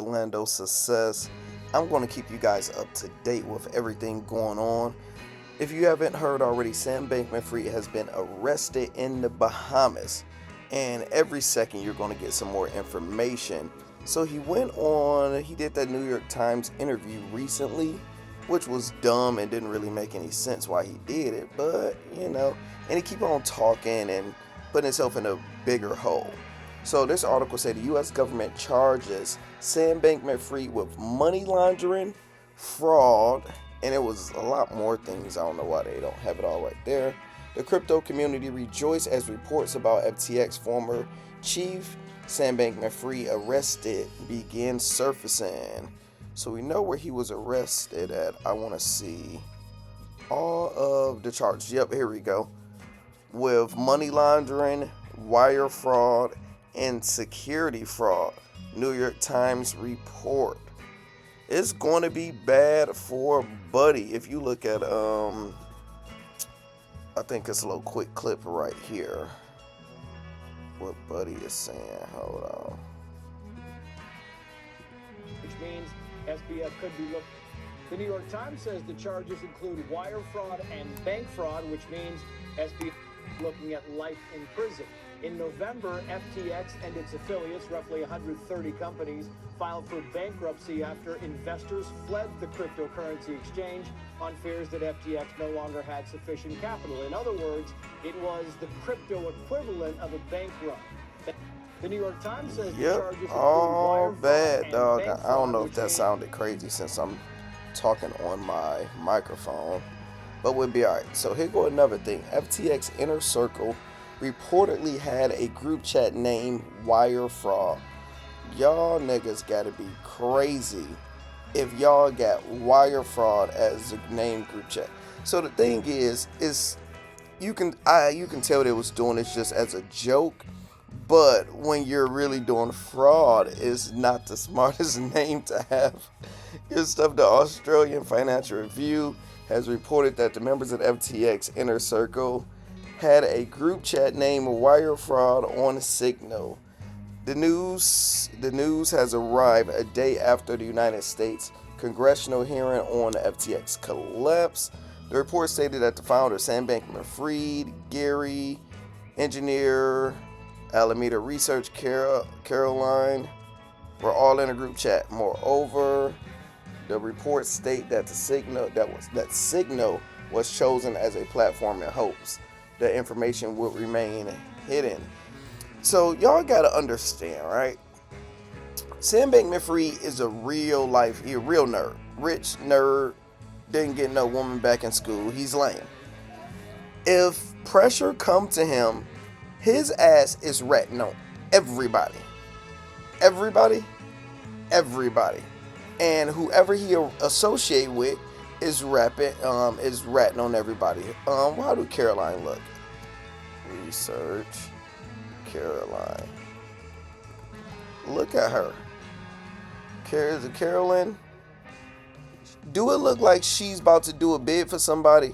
Orlando success. I'm going to keep you guys up to date with everything going on. If you haven't heard already, Sam Bankman-Fried has been arrested in the Bahamas, and every second you're going to get some more information. So he did that New York Times interview recently, which was dumb and didn't really make any sense why he did it, but and he keep on talking and putting himself in a bigger hole. So this article said the U.S. government charges Sam Bankman-Fried with money laundering, fraud, and it was a lot more things. I don't know why they don't have it all right there. The crypto community rejoiced as reports about FTX former chief Sam Bankman-Fried arrested began surfacing. So we know where he was arrested at. I want to see all of the charges. Yep, here we go. With money laundering, wire fraud, and security fraud. New York Times report. It's going to be bad for Buddy. If you look at, I think it's a little quick clip right here. What Buddy is saying. Hold on. Which means SBF could be looked. The New York Times says the charges include wire fraud and bank fraud, which means SBF looking at life in prison. In November, FTX and its affiliates, roughly 130 companies, filed for bankruptcy after investors fled the cryptocurrency exchange on fears that FTX no longer had sufficient capital. In other words, it was the crypto equivalent of a bank run. The New York Times says the charges include all wire bad, fraud dog. and bank I don't fraud, know if that sounded crazy since I'm talking on my microphone, but we'll be all right. So here go another thing. FTX Inner Circle reportedly had a group chat named Wire Fraud. Y'all niggas gotta be crazy if y'all got Wire Fraud as a name group chat. So the thing is you can tell they was doing this just as a joke, but when you're really doing fraud, it's not the smartest name to have. Here's stuff. The Australian Financial Review has reported that the members of FTX Inner Circle had a group chat named Wire Fraud on Signal. The news has arrived a day after the United States congressional hearing on the FTX collapse. The report stated that the founder, Sam Bankman-Fried, Gary, engineer, Alameda Research, Caroline, were all in a group chat. Moreover, the reports state that Signal was chosen as a platform in hopes the information would remain hidden. So y'all gotta understand, right? Sam Bankman-Fried is a real nerd, rich nerd, didn't get no woman back in school. He's lame. If pressure come to him, his ass is ratting on everybody. And whoever he associate with is ratting on everybody. How do Caroline look? Research Caroline. Look at her. Is it Carolyn? Do it look like she's about to do a bid for somebody?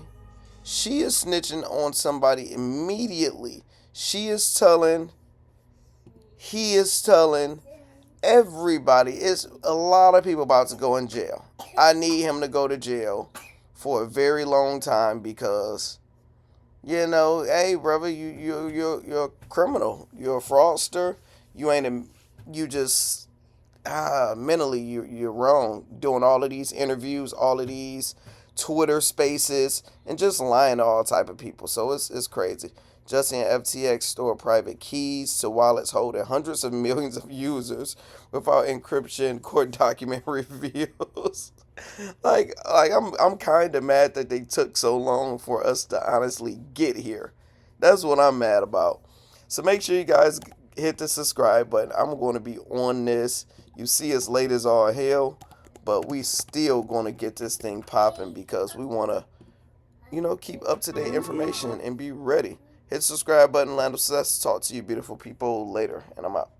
She is snitching on somebody immediately. He is telling everybody. It's a lot of people about to go in jail. I need him to go to jail for a very long time because, hey brother, you're a criminal. You're a fraudster. Mentally you're wrong. Doing all of these interviews, all of these Twitter spaces, and just lying to all type of people. So it's crazy. Just in FTX store private keys to wallets holding hundreds of millions of users without encryption, court document reveals. I'm kind of mad that they took so long for us to honestly get here. That's what I'm mad about. So make sure you guys hit the subscribe button. I'm going to be on this. You see us late as all hell, but we still going to get this thing popping because we want to, keep up-to-date information and be ready. Hit the subscribe button, Land of Success. Talk to you beautiful people later, and I'm out.